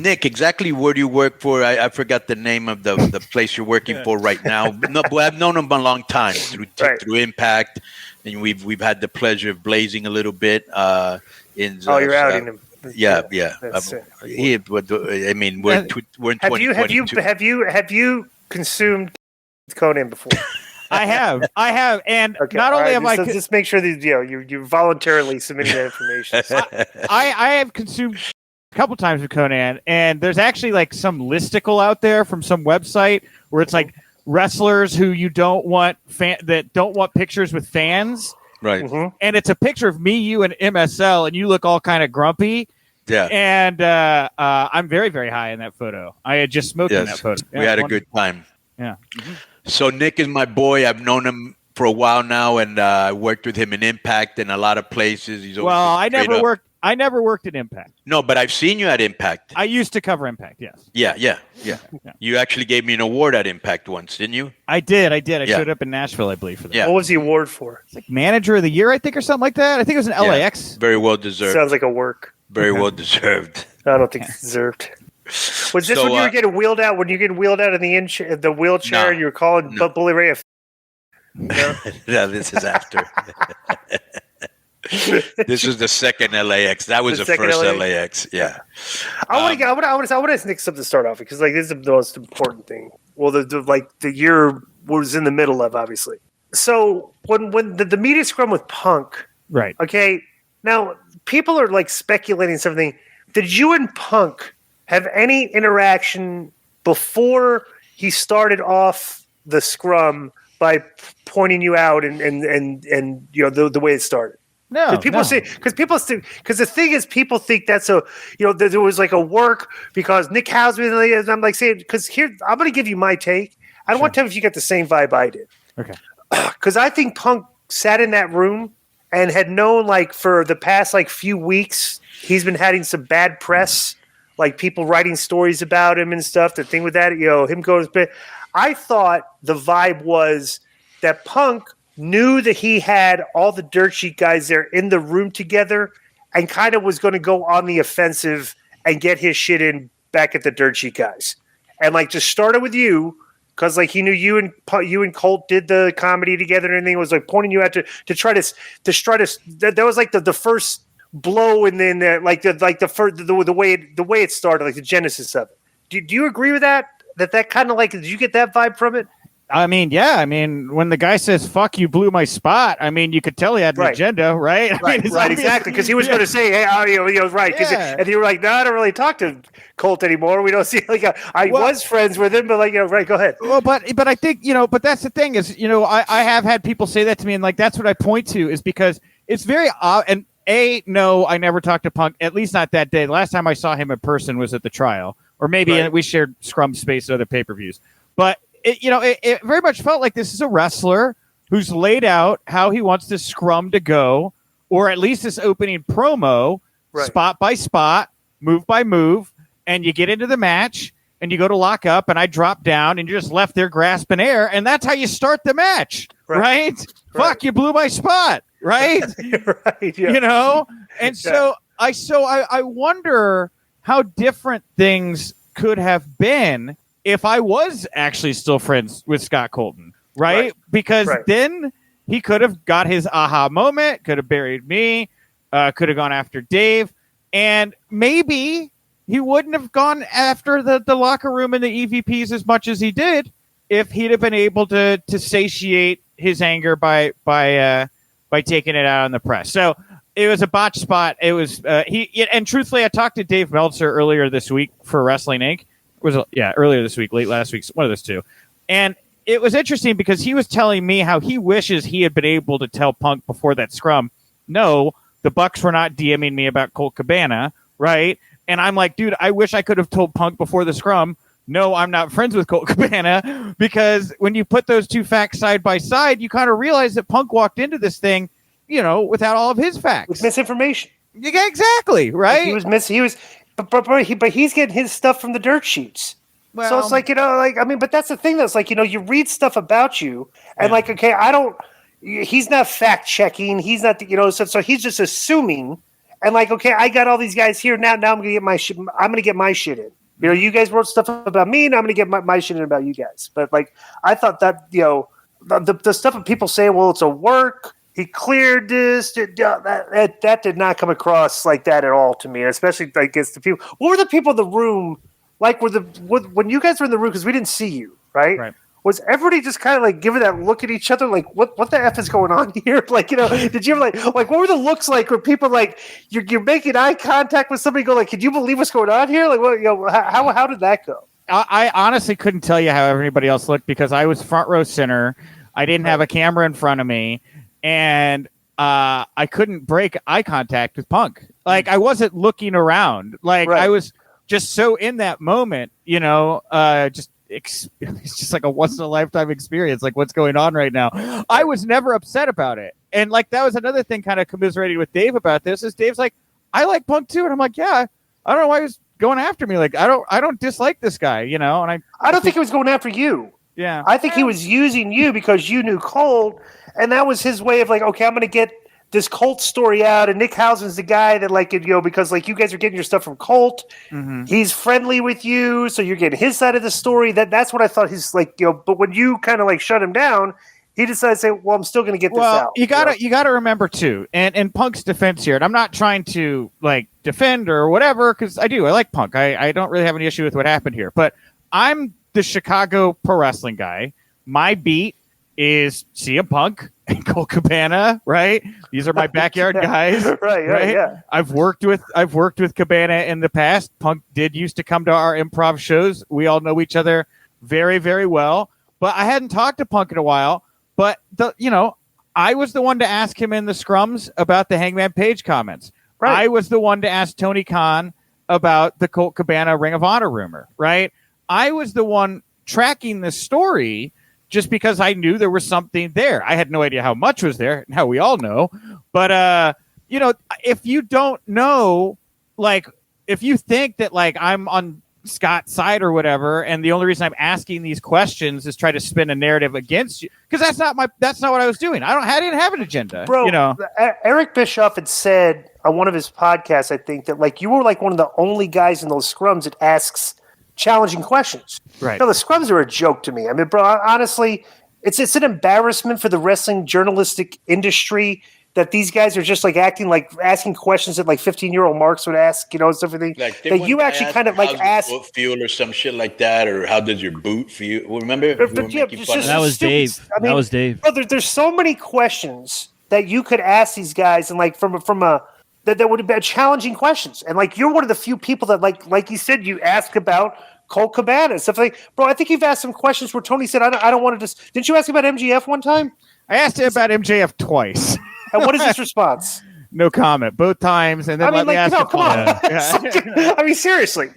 Nick, exactly where do you work for? I forgot the name of the place you're working for right now. No, but I've known him a long time through Impact, and we've had the pleasure of blazing a little bit. You're outing him. Yeah. I mean, we're in 2022. Have you consumed Konnan before? I have, and not only have I just make sure that you voluntarily submitting that information. I have consumed a couple times with Konnan, and there's actually like some listicle out there from some website where it's like wrestlers who you don't want that don't want pictures with fans, right? Mm-hmm. And it's a picture of me, you, and MSL, and you look all kind of grumpy. Yeah, and I'm very, very high in that photo. I had just smoked in that photo. Yeah, we had a good time. Yeah. Mm-hmm. So Nick is my boy. I've known him for a while now, and I worked with him in Impact in a lot a places. He's I never worked at Impact. No, but I've seen you at Impact. I used to cover Impact. Yes. Yeah. You actually gave me an award at Impact once, didn't you? I did. I showed up in Nashville, I believe, for that. Yeah. What was the award for? It's like Manager of the Year, I think, or something like that. I think it was an LAX. Very well deserved. Sounds like a work. Very well deserved. I don't think it's deserved. Was this when you were getting wheeled out? When you get wheeled out in the wheelchair, and you were calling Bully Ray a no, this is after. This is the second LAX. That was the first LAX. Yeah. I want to ask Nick something to start off because this is the most important thing. Well, the year was in the middle of, obviously. So when the media scrum with Punk, right? Okay. Now people are like speculating something. Did you and Punk have any interaction before he started off the scrum by pointing you out and the way it started? No, because the thing is, people think that's there was like a work because Nick Hausman, and I'm like saying, because here I'm going to give you my take. I don't want to tell if you got the same vibe I did. Okay. Because I think Punk sat in that room and had known like for the past like few weeks he's been having some bad press, like people writing stories about him and stuff. The thing with that, him goes, but I thought the vibe was that Punk knew that he had all the dirt sheet guys there in the room together and kind of was going to go on the offensive and get his shit in back at the dirt sheet guys. And like just started with you because like he knew you and Colt did the comedy together and everything. It was like pointing you out to try to that was like the first blow and then the way it started, like the genesis of it. Do you agree with that? That kind of like, did you get that vibe from it? I mean, yeah. I mean, when the guy says, fuck, you blew my spot, I mean, you could tell he had an agenda, right? Right, exactly. Because he was going to say, hey, right. Yeah. And you were like, no, I don't really talk to Colt anymore. We don't see, I was friends with him, but right, go ahead. Well, but I think, but that's the thing is, I have had people say that to me, and like, that's what I point to is because it's very odd. And no, I never talked to Punk, at least not that day. The last time I saw him in person was at the trial, or maybe we shared scrum space at other pay-per-views. But it very much felt like this is a wrestler who's laid out how he wants this scrum to go, or at least this opening promo, spot by spot, move by move, and you get into the match, and you go to lock up, and I drop down, and you're just left there grasping air, and that's how you start the match, right? Fuck, you blew my spot, right? Right, yeah. And so I wonder how different things could have been if I was actually still friends with Scott Colton, right? Because then he could have got his aha moment, could have buried me, could have gone after Dave, and maybe he wouldn't have gone after the locker room and the EVPs as much as he did if he'd have been able to satiate his anger by taking it out on the press. So it was a botch spot. It was and truthfully, I talked to Dave Meltzer earlier this week for Wrestling Inc. Earlier this week, late last week, one of those two. And it was interesting because he was telling me how he wishes he had been able to tell Punk before that scrum, no, the Bucks were not DMing me about Colt Cabana, right? And I'm like, dude, I wish I could have told Punk before the scrum, no, I'm not friends with Colt Cabana, because when you put those two facts side by side, you kind of realize that Punk walked into this thing, without all of his facts. With misinformation. Yeah, exactly, right? But he's getting his stuff from the dirt sheets. Well, so it's like, but that's the thing that's like, you read stuff about you and he's not fact checking. He's not, so he's just assuming. and like, okay, I got all these guys here now. Now I'm gonna get my shit. I'm gonna get my shit in. You know, you guys wrote stuff about me, and I'm gonna get my shit in about you guys. But like, I thought that the stuff of people saying, well, it's a work. He cleared this. That did not come across like that at all to me, especially against the people. What were the people in the room like? When you guys were in the room, because we didn't see you, right? Right. Was everybody just kind of like giving that look at each other, like what the f is going on here? Like, did you ever like what were the looks like where people like you're making eye contact with somebody, go like, can you believe what's going on here? Like, what how did that go? I honestly couldn't tell you how everybody else looked because I was front row center. I didn't have a camera in front of me, and I couldn't break eye contact with Punk. Like, I wasn't looking around. Like, I was just so in that moment, it's just like a once in a lifetime experience. Like, what's going on right now? I was never upset about it. And like, that was another thing kind of commiserating with Dave about this is Dave's like, I like Punk too. And I'm like, yeah, I don't know why he was going after me. Like, I don't dislike this guy, and I don't think he was going after you. Yeah. I think he was using you because you knew Colt, and that was his way of like, okay, I'm going to get this Colt story out, and Nick Hausman's the guy that because like you guys are getting your stuff from Colt. Mm-hmm. He's friendly with you, so you're getting his side of the story. That's what I thought he's like, but when you kind of like shut him down, he decided to say, well, I'm still going to get this out. You gotta remember too, and in Punk's defense here, and I'm not trying to like defend or whatever, because I like Punk. I don't really have any issue with what happened here, but I'm the Chicago pro wrestling guy. My beat is CM Punk and Colt Cabana, right? These are my backyard guys, right? Yeah. I've worked with Cabana in the past. Punk did used to come to our improv shows. We all know each other very, very well. But I hadn't talked to Punk in a while. But I was the one to ask him in the scrums about the Hangman Page comments. Right. I was the one to ask Tony Khan about the Colt Cabana Ring of Honor rumor, right? I was the one tracking the story just because I knew there was something there. I had no idea how much was there, how we all know. But, if you don't know, like, if you think that, like, I'm on Scott's side or whatever, and the only reason I'm asking these questions is try to spin a narrative against you, because that's not what I was doing. I didn't have an agenda. Bro, Eric Bischoff had said on one of his podcasts, I think, that, like, you were, like, one of the only guys in those scrums that asks challenging questions. Right. The scrums are a joke to me. I mean, bro, honestly, it's an embarrassment for the wrestling journalistic industry that these guys are just like acting like asking questions that like 15-year-old Marks would ask, stuff like that you actually kind of like ask foot feel or some shit like that, or how does your boot feel? Remember? That was Dave. I mean, that was Dave. Bro, there's so many questions that you could ask these guys, and like from a that would have been challenging questions. And like, you're one of the few people that like you said, you ask about Colt Cabana and stuff like, bro, I think you've asked some questions where Tony said, I don't want to just, didn't you ask about MJF one time? I asked him about MJF twice. And what is his response? No comment both times. And then let me ask come on. I mean, seriously,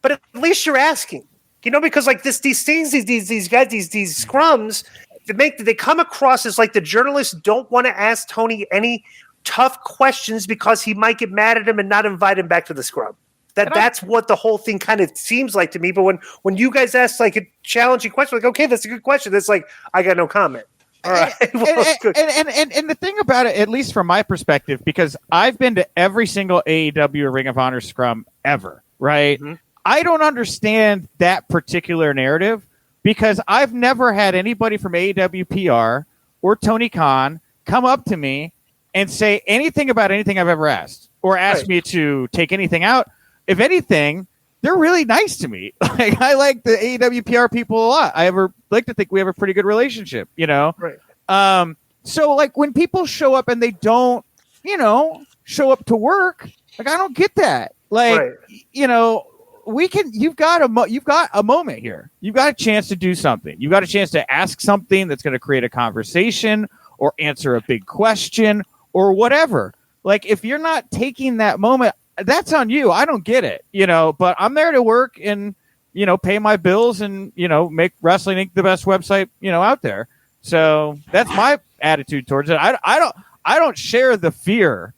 but at least you're asking, because like these things, these guys, these scrums, they come across as like the journalists don't want to ask Tony any tough questions because he might get mad at him and not invite him back to the scrum. That's what the whole thing kind of seems like to me. But when you guys ask like a challenging question, like, okay, that's a good question. It's like, I got no comment. All right. And the thing about it, at least from my perspective, because I've been to every single AEW or Ring of Honor scrum ever, right? Mm-hmm. I don't understand that particular narrative because I've never had anybody from AEW PR or Tony Khan come up to me and say anything about anything I've ever asked or ask me to take anything out. If anything, they're really nice to me. Like, I like the AEW PR people a lot. I like to think we have a pretty good relationship, Right. So like when people show up and they don't, show up to work, like, I don't get that. Like, you've got a moment here. You've got a chance to do something. You've got a chance to ask something that's going to create a conversation or answer a big question or whatever. Like, if you're not taking that moment, that's on you. I don't get it, but I'm there to work and, pay my bills and, make Wrestling Inc. the best website, out there. So that's my attitude towards it. I don't share the fear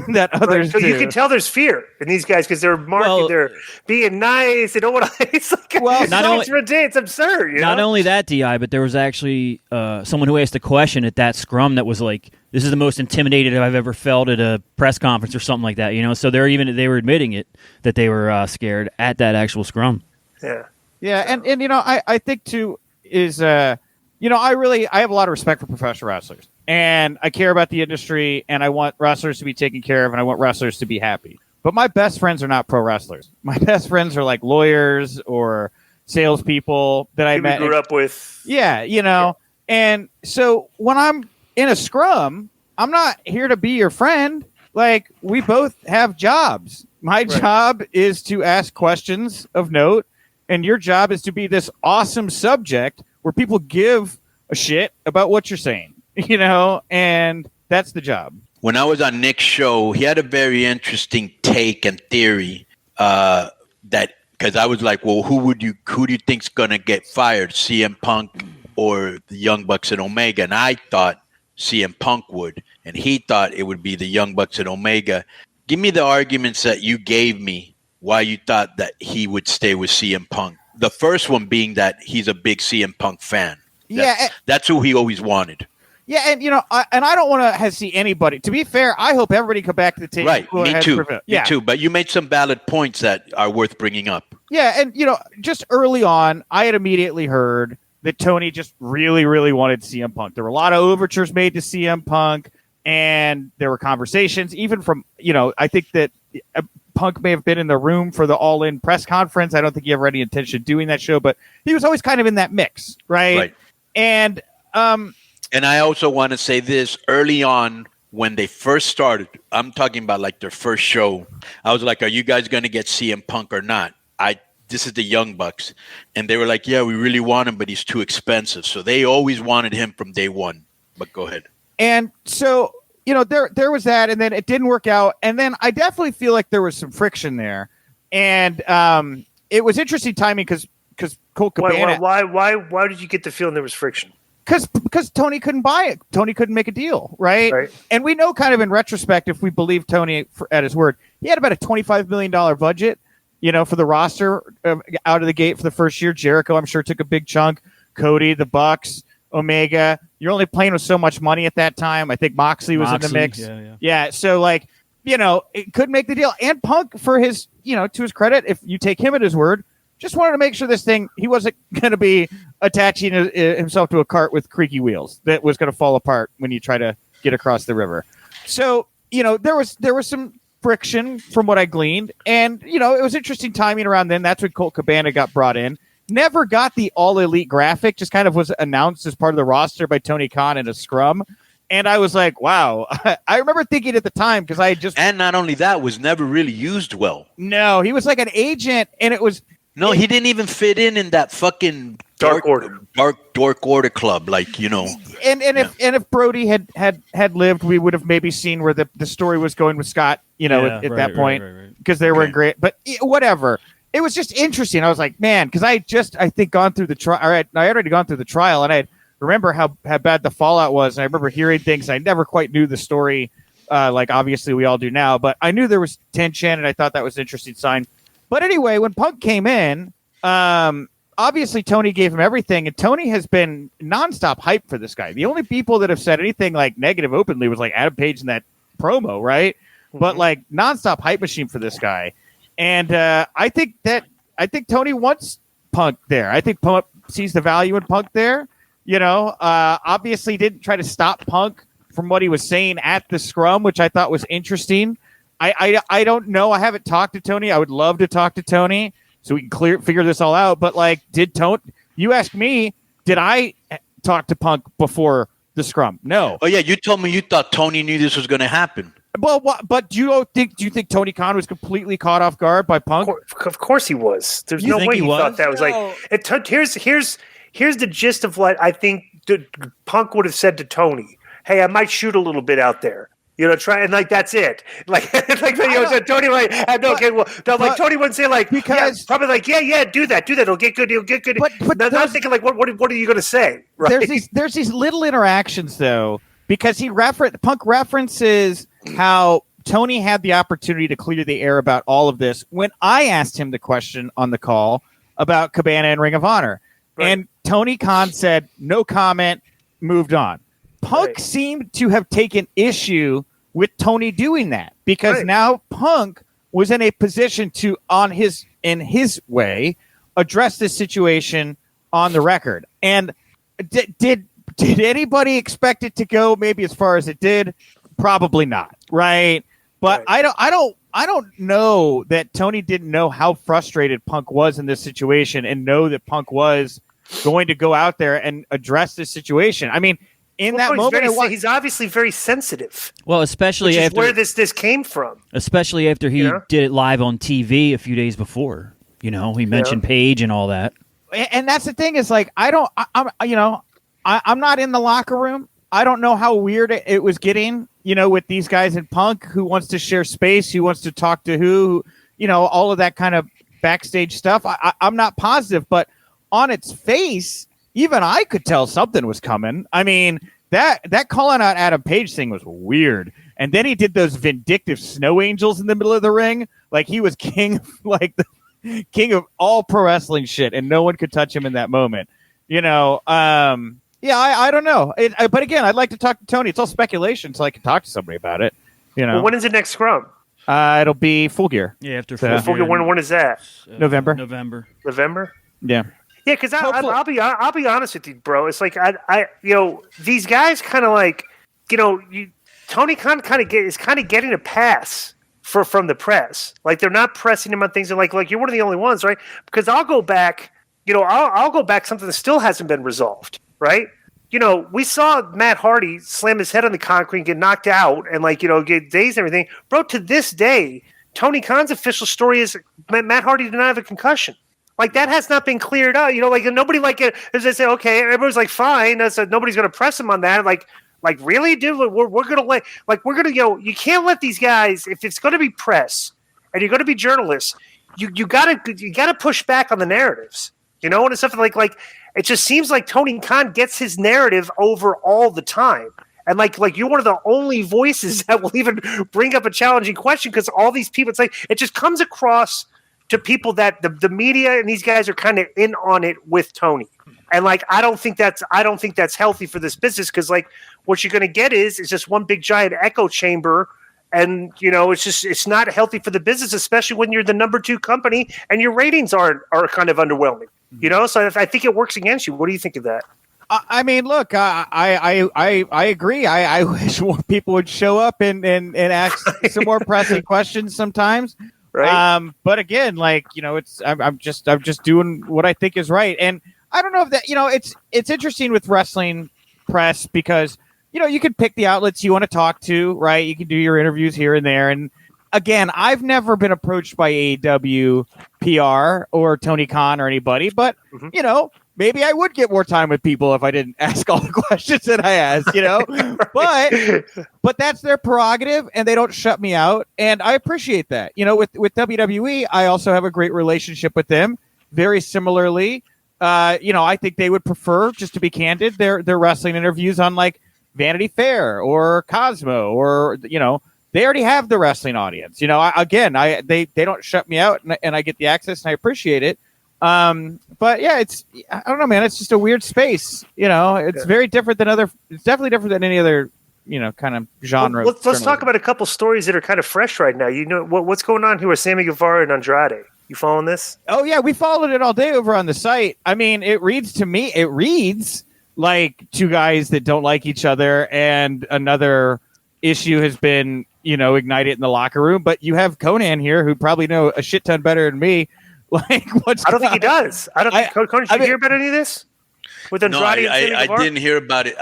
that others do. You can tell there's fear in these guys because they're marketing, they're being nice. They don't want to. It's like, it's absurd. Not only that, DI, but there was actually someone who asked a question at that scrum that was like this is the most intimidated I've ever felt at a press conference or something like that. So they were admitting it that they were scared at that actual scrum. Yeah, and I think too is I have a lot of respect for professional wrestlers, and I care about the industry, and I want wrestlers to be taken care of, and I want wrestlers to be happy. But my best friends are not pro wrestlers. My best friends are like lawyers or salespeople that I met. Grew up with. Yeah, And so when I'm in a scrum, I'm not here to be your friend. Like, we both have jobs. My job is to ask questions of note, and your job is to be this awesome subject where people give a shit about what you're saying, and that's the job. When I was on Nick's show, he had a very interesting take and theory that because I was like, well, who do you think's gonna get fired, CM Punk or the Young Bucks and Omega? And I thought CM Punk would, and he thought it would be the Young Bucks and Omega. Give me the arguments that you gave me why you thought that he would stay with CM Punk. The first one being that he's a big CM Punk fan. That's who he always wanted. Yeah, and I don't want to see anybody. To be fair, I hope everybody come back to the table. Right, me too. Me too. But you made some valid points that are worth bringing up. Yeah, and just early on, I had immediately heard that Tony just really, really wanted CM Punk. There were a lot of overtures made to CM Punk, and there were conversations, even from I think that Punk may have been in the room for the All In press conference. I don't think he ever had any intention of doing that show, but he was always kind of in that mix, right? And I also want to say this early on when they first started. I'm talking about like their first show. I was like, "Are you guys going to get CM Punk or not?" This is the Young Bucks, and they were like, "Yeah, we really want him, but he's too expensive." So they always wanted him from day one. But go ahead. And so there was that, and then it didn't work out, and then I definitely feel like there was some friction there, and it was interesting timing because Colt Cabana. Why did you get the feeling there was friction? Because Tony couldn't buy it. Tony couldn't make a deal, right? And we know kind of in retrospect, if we believe Tony at his word, he had about a $25 million budget, for the roster out of the gate for the first year. Jericho, I'm sure, took a big chunk. Cody, the Bucks, Omega. You're only playing with so much money at that time. I think Moxley was in the mix. Yeah. So, it couldn't make the deal. And Punk, for his, to his credit, if you take him at his word, just wanted to make sure he wasn't going to be attaching himself to a cart with creaky wheels that was going to fall apart when you try to get across the river. So, there was some friction from what I gleaned. And, it was interesting timing around then. That's when Colt Cabana got brought in. Never got the All Elite graphic, just kind of was announced as part of the roster by Tony Khan in a scrum. And I was like, wow. I remember thinking at the time because I had just... And not only that, was never really used well. No, he was like an agent, and it was... No, he didn't even fit in that fucking dark order club, And if Brody had lived, we would have maybe seen where the story was going with Scott, at that point, because they were great. But whatever, it was just interesting. I was like, man, because I think gone through the trial. I had already gone through the trial, and I remember how bad the fallout was. And I remember hearing things. I never quite knew the story, like obviously we all do now. But I knew there was tension, and I thought that was an interesting sign. But anyway, when Punk came in, obviously Tony gave him everything, and Tony has been nonstop hype for this guy. The only people that have said anything like negative openly was like Adam Page in that promo, right? Mm-hmm. But like nonstop hype machine for this guy. And I think Tony wants Punk there. I think Punk sees the value in Punk there. Obviously didn't try to stop Punk from what he was saying at the scrum, which I thought was interesting. I don't know. I haven't talked to Tony. I would love to talk to Tony so we can figure this all out. But you asked me, did I talk to Punk before the scrum? No. Oh yeah, you told me you thought Tony knew this was going to happen. Well, but do you think Tony Khan was completely caught off guard by Punk? Of course he was. There's no way he thought that was here's the gist of what I think Punk would have said to Tony. Hey, I might shoot a little bit out there. Try and that's it. Tony Tony wouldn't say probably do that. It'll get good. But I'm thinking what are you going to say? Right? There's these little interactions though, because Punk references how Tony had the opportunity to clear the air about all of this when I asked him the question on the call about Cabana and Ring of Honor, and Tony Khan said no comment, moved on. Punk seemed to have taken issue with Tony doing that because now Punk was in a position to, in his way, address this situation on the record. And did anybody expect it to go maybe as far as it did? Probably not, right? But I don't know that Tony didn't know how frustrated Punk was in this situation and know that Punk was going to go out there and address this situation. I mean, in that moment, he's obviously very sensitive. Well, especially after where this came from. Especially after he did it live on TV a few days before. He mentioned Paige and all that. And that's the thing is like I'm not in the locker room. I don't know how weird it was getting, with these guys in Punk, who wants to share space, who wants to talk to who, all of that kind of backstage stuff. I'm not positive, but on its face, even I could tell something was coming. I mean, that calling out Adam Page thing was weird. And then he did those vindictive snow angels in the middle of the ring. Like he was king, like the king of all pro wrestling shit, and no one could touch him in that moment. I don't know. But again, I'd like to talk to Tony. It's all speculation, so I can talk to somebody about it. Well, when is the next scrum? It'll be Full Gear. Yeah, after Full Gear. When is that? November. November? Yeah. Yeah, because I'll be honest with you, bro. It's like these guys kind of like Tony Khan is getting a pass from the press. Like they're not pressing him on things. They're like you're one of the only ones, right? Because I'll go back. I'll go back something that still hasn't been resolved, right? We saw Matt Hardy slam his head on the concrete and get knocked out and get dazed and everything. Bro, to this day, Tony Khan's official story is Matt Hardy did not have a concussion. Like that has not been cleared out. Nobody as they say, okay, everyone's like, fine. Nobody's going to press him on that. Like really, dude, we're going to you can't let these guys, if it's going to be press and you're going to be journalists, you gotta push back on the narratives, and stuff like it just seems like Tony Khan gets his narrative over all the time. And like you're one of the only voices that will even bring up a challenging question because all these people, it's like, it just comes across to people that the media and these guys are kind of in on it with Tony. And I don't think that's healthy for this business because what you're going to get is just one big giant echo chamber. And, it's not healthy for the business, especially when you're the number 2 company and your ratings are kind of underwhelming, So I think it works against you. What do you think of that? I mean, look, I agree. I wish more people would show up and ask some more pressing questions sometimes. Right. But again, I'm just doing what I think is right. And I don't know if that, it's interesting with wrestling press because, you can pick the outlets you want to talk to, right? You can do your interviews here and there. And again, I've never been approached by AEW PR or Tony Khan or anybody, but maybe I would get more time with people if I didn't ask all the questions that I asked, right. But that's their prerogative and they don't shut me out. And I appreciate that. With WWE, I also have a great relationship with them. Very similarly, I think they would prefer, just to be candid, their wrestling interviews on Vanity Fair or Cosmo or, they already have the wrestling audience. They don't shut me out and I get the access and I appreciate it. But yeah, I don't know, man. It's just a weird space. It's very different than it's definitely different than any other, kind of genre. Well, let's talk about a couple stories that are kind of fresh right now. What's going on here with Sammy Guevara and Andrade? You following this? Oh yeah. We followed it all day over on the site. I mean, it reads like two guys that don't like each other and another issue has been, ignited in the locker room. But you have Konnan here who probably know a shit ton better than me. I don't think he does. I don't think Konnan, did you hear about any of this? With Andrade I didn't hear about it.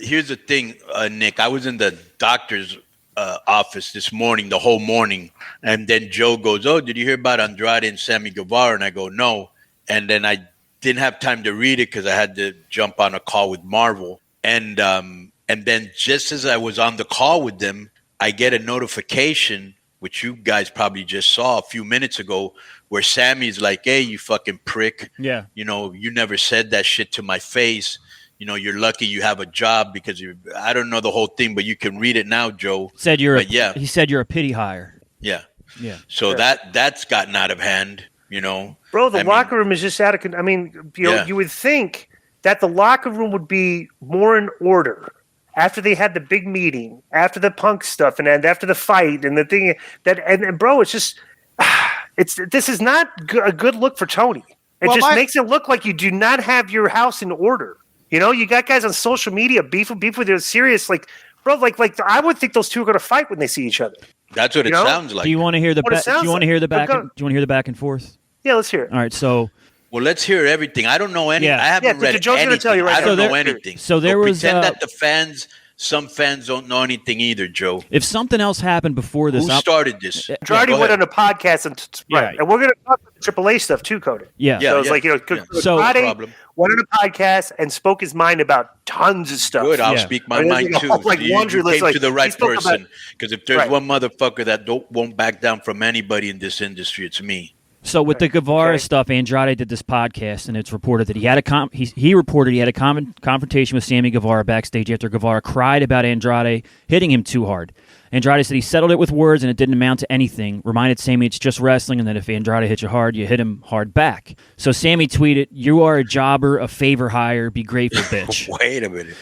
Here's the thing, Nick. I was in the doctor's office this morning, the whole morning. And then Joe goes, "Oh, did you hear about Andrade and Sammy Guevara?" And I go, "No." And then I didn't have time to read it because I had to jump on a call with Marvel. And then just as I was on the call with them, I get a notification, which you guys probably just saw a few minutes ago, where Sammy's like, "Hey, you fucking prick. Yeah. You never said that shit to my face. You're lucky you have a job because I don't know the whole thing, but you can read it now, Joe." He said you're a pity hire. Yeah. Yeah. So that's gotten out of hand, Bro, the locker room is just out of you would think that the locker room would be more in order after they had the big meeting, after the Punk stuff, and after the fight, and the thing that, and bro, it's just, this is not a good look for Tony. It makes it look like you do not have your house in order. You know, you got guys on social media beef with their serious, like, bro, like I would think those two are going to fight when they see each other. That's what it sounds like. Do you want to hear the back? Do you want to hear the back? Do you want to hear the back and forth? Yeah, let's hear it. All right, so. Well, let's hear everything. I don't know anything. Yeah. I haven't read Joe's anything. Gonna tell you right I don't now. know anything. So there was pretend that some fans don't know anything either, Joe. If something else happened before this, who started this? Andrade went on a podcast, and we're going to talk about the AAA stuff too, Cody. Yeah. So it's like, So Andrade went on a podcast and spoke his mind about tons of stuff. Good, I'll speak my mind too. Like you laundry list, came to the right person, because if there's Right. one motherfucker that won't back down from anybody in this industry, it's me. So with the Guevara stuff, Andrade did this podcast, and it's reported that he had he reported he had a confrontation with Sammy Guevara backstage after Guevara cried about Andrade hitting him too hard. Andrade said he settled it with words and it didn't amount to anything. Reminded Sammy it's just wrestling, and that if Andrade hits you hard, you hit him hard back. So Sammy tweeted, "You are a jobber, a favor hire. Be grateful, bitch." Wait a minute.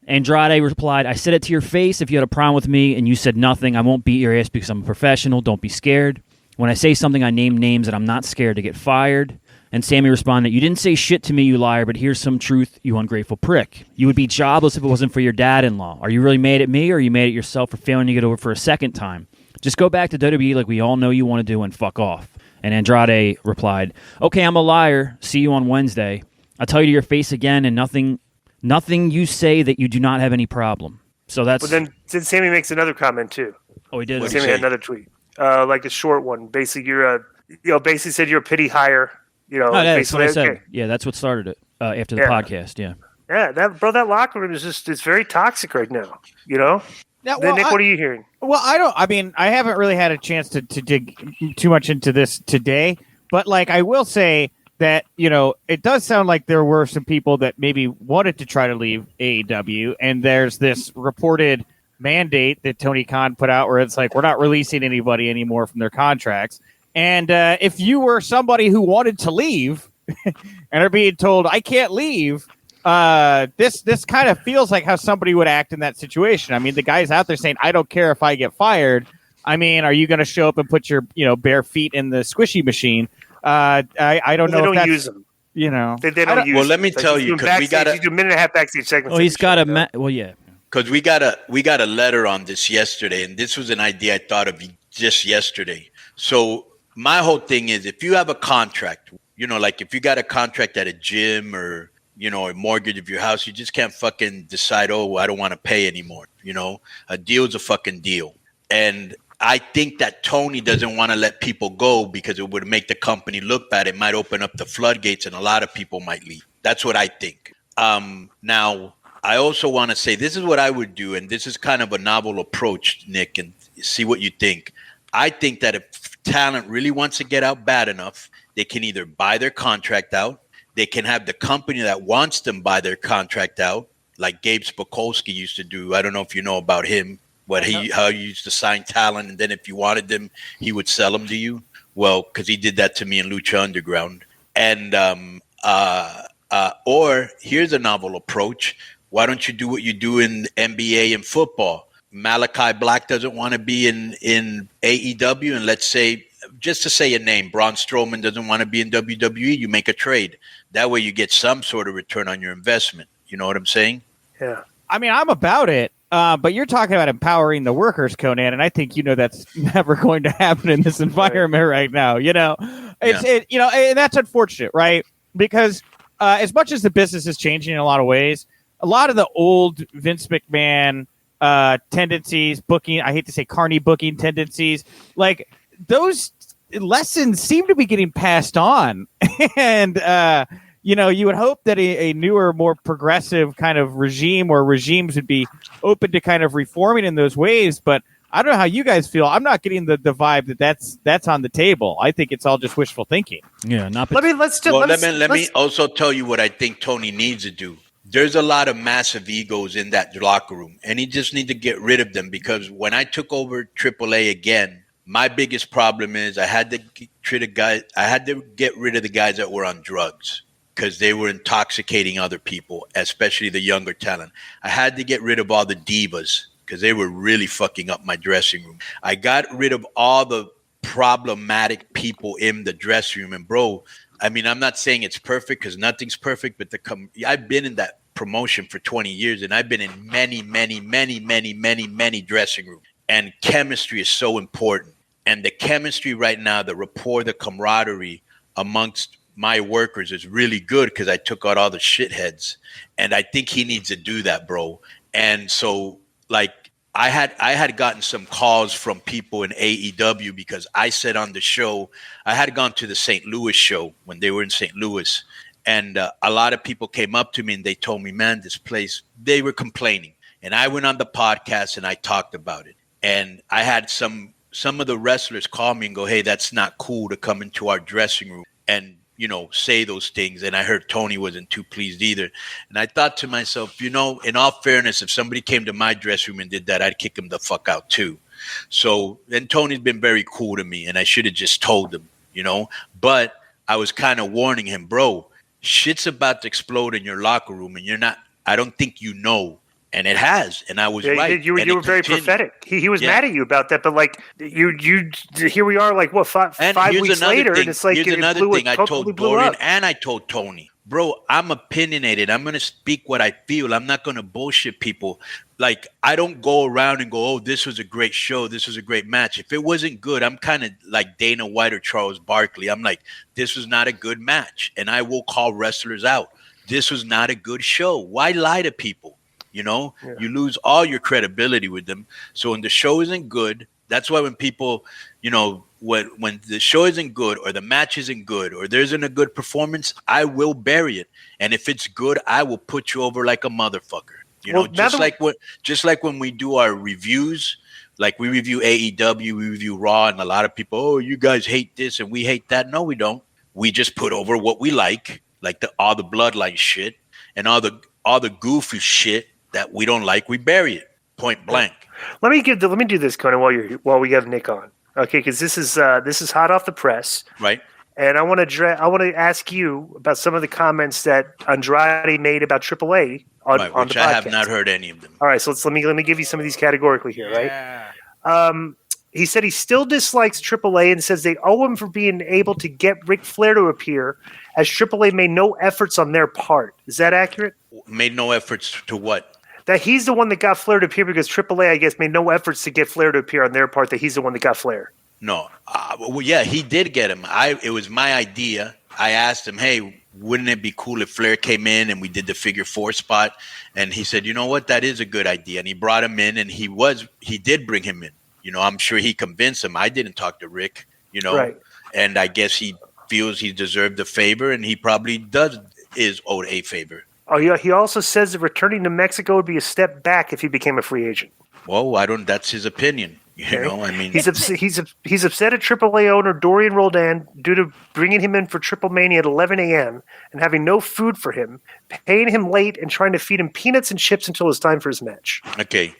Andrade replied, "I said it to your face. If you had a problem with me and you said nothing, I won't beat your ass because I'm a professional. Don't be scared. When I say something, I name names, and I'm not scared to get fired." And Sammy responded, "You didn't say shit to me, you liar, but here's some truth, you ungrateful prick. You would be jobless if it wasn't for your dad-in-law. Are you really mad at me, or are you mad at yourself for failing to get over for a second time? Just go back to WWE like we all know you want to do and fuck off." And Andrade replied, "Okay, I'm a liar. See you on Wednesday. I'll tell you to your face again, and nothing you say that you do not have any problem." So that's... But then Sammy makes another comment too. Oh, he did? Sammy had another tweet. Like a short one. Basically, basically said you're a pity hire. That's what I said. Okay. Yeah, that's what started it after the podcast. Yeah. Yeah, that locker room it's very toxic right now. Now, Nick, what are you hearing? Well, I haven't really had a chance to dig too much into this today, but like I will say that, it does sound like there were some people that maybe wanted to try to leave AEW, and there's this reported mandate that Tony Khan put out where it's like, we're not releasing anybody anymore from their contracts. And if you were somebody who wanted to leave and are being told, I can't leave, this kind of feels like how somebody would act in that situation. I mean, the guy's out there saying, I don't care if I get fired. I mean, are you going to show up and put your bare feet in the squishy machine? I don't know. They don't use them. They don't use. Well, let me tell you, because we got a minute and a half backstage segment. Well, he's got yeah. Because we got a letter on this yesterday, and this was an idea I thought of just yesterday. So my whole thing is, if you have a contract, like if you got a contract at a gym or a mortgage of your house, you just can't fucking decide, oh, I don't want to pay anymore. A deal's a fucking deal. And I think that Tony doesn't want to let people go because it would make the company look bad. It might open up the floodgates and a lot of people might leave. That's what I think. Now, I also want to say this is what I would do, and this is kind of a novel approach, Nick, and see what you think. I think that if talent really wants to get out bad enough, they can either buy their contract out, they can have the company that wants them buy their contract out, like Gabe Spokowski used to do. I don't know if you know about him, how he used to sign talent, and then if you wanted them, he would sell them to you. Well, because he did that to me in Lucha Underground. And or here's a novel approach. Why don't you do what you do in NBA and football? Malachi Black doesn't want to be in AEW, and let's say, just to say a name, Braun Strowman doesn't want to be in WWE. You make a trade. That way you get some sort of return on your investment. You know what I'm saying? Yeah. I mean, I'm about it, but you're talking about empowering the workers, Konnan, and I think that's never going to happen in this environment right now. And that's unfortunate, right? Because as much as the business is changing in a lot of ways, a lot of the old Vince McMahon tendencies, booking, I hate to say carny booking tendencies, like those lessons seem to be getting passed on. And, you would hope that a newer, more progressive kind of regime or regimes would be open to kind of reforming in those ways. But I don't know how you guys feel. I'm not getting the vibe that's on the table. I think it's all just wishful thinking. Yeah. Let me also tell you what I think Tony needs to do. There's a lot of massive egos in that locker room, and he just needs to get rid of them, because when I took over AAA again, my biggest problem is I had to get rid of the guys that were on drugs, because they were intoxicating other people, especially the younger talent. I had to get rid of all the divas because they were really fucking up my dressing room. I got rid of all the problematic people in the dressing room. And bro, I mean, I'm not saying it's perfect because nothing's perfect, but I've been in that promotion for 20 years and I've been in many dressing rooms. And chemistry is so important. And the chemistry right now, the rapport, the camaraderie amongst my workers is really good because I took out all the shitheads. And I think he needs to do that, bro. And so, like, I had gotten some calls from people in AEW because I said on the show, I had gone to the St. Louis show when they were in St. Louis. And a lot of people came up to me and they told me, man, this place, they were complaining. And I went on the podcast and I talked about it. And I had some of the wrestlers call me and go, hey, that's not cool to come into our dressing room and, you know, say those things. And I heard Tony wasn't too pleased either. And I thought to myself, you know, in all fairness, if somebody came to my dressing room and did that, I'd kick him the fuck out too. So then Tony's been very cool to me and I should have just told him, you know, but I was kind of warning him, bro, shit's about to explode in your locker room and I don't think you know. And it has, and I was right. You were very prophetic. He was mad at you about that, but like you here we are, like what five weeks later, and it's like here's another thing I told Dorian and I told Tony, bro. I'm opinionated. I'm gonna speak what I feel. I'm not gonna bullshit people. Like I don't go around and go, oh, this was a great show. This was a great match. If it wasn't good, I'm kind of like Dana White or Charles Barkley. I'm like, this was not a good match, and I will call wrestlers out. This was not a good show. Why lie to people? You know, you lose all your credibility with them. So when the show isn't good, that's why when people, you know, when the show isn't good or the match isn't good or there isn't a good performance, I will bury it. And if it's good, I will put you over like a motherfucker. You know, just like when we do our reviews, like we review AEW, we review Raw, and a lot of people, oh, you guys hate this and we hate that. No, we don't. We just put over what we like all the bloodline shit and all the goofy shit that we don't like, we bury it, point blank. Let me do this, Konnan, while we have Nick on, okay? Because this is hot off the press, right? And I want to ask you about some of the comments that Andrade made about AAA on the podcast. I have not heard any of them. All right, so let me give you some of these categorically here, right? Yeah. He said he still dislikes AAA and says they owe him for being able to get Ric Flair to appear, as AAA made no efforts on their part. Is that accurate? Made no efforts to what? That he's the one that got Flair to appear because AAA, I guess, made no efforts to get Flair to appear on their part, that he's the one that got Flair. No. Well, yeah, he did get him. It was my idea. I asked him, hey, wouldn't it be cool if Flair came in and we did the figure 4 spot? And he said, you know what? That is a good idea. And he brought him in and he did bring him in. You know, I'm sure he convinced him. I didn't talk to Rick, you know, right. And I guess he feels he deserved a favor and he probably is owed a favor. Oh, yeah. He also says that returning to Mexico would be a step back if he became a free agent. Well, that's his opinion. You know, I mean, he's upset at AAA owner Dorian Roldan due to bringing him in for Triple Mania at 11 a.m. and having no food for him, paying him late, and trying to feed him peanuts and chips until it's time for his match. Okay.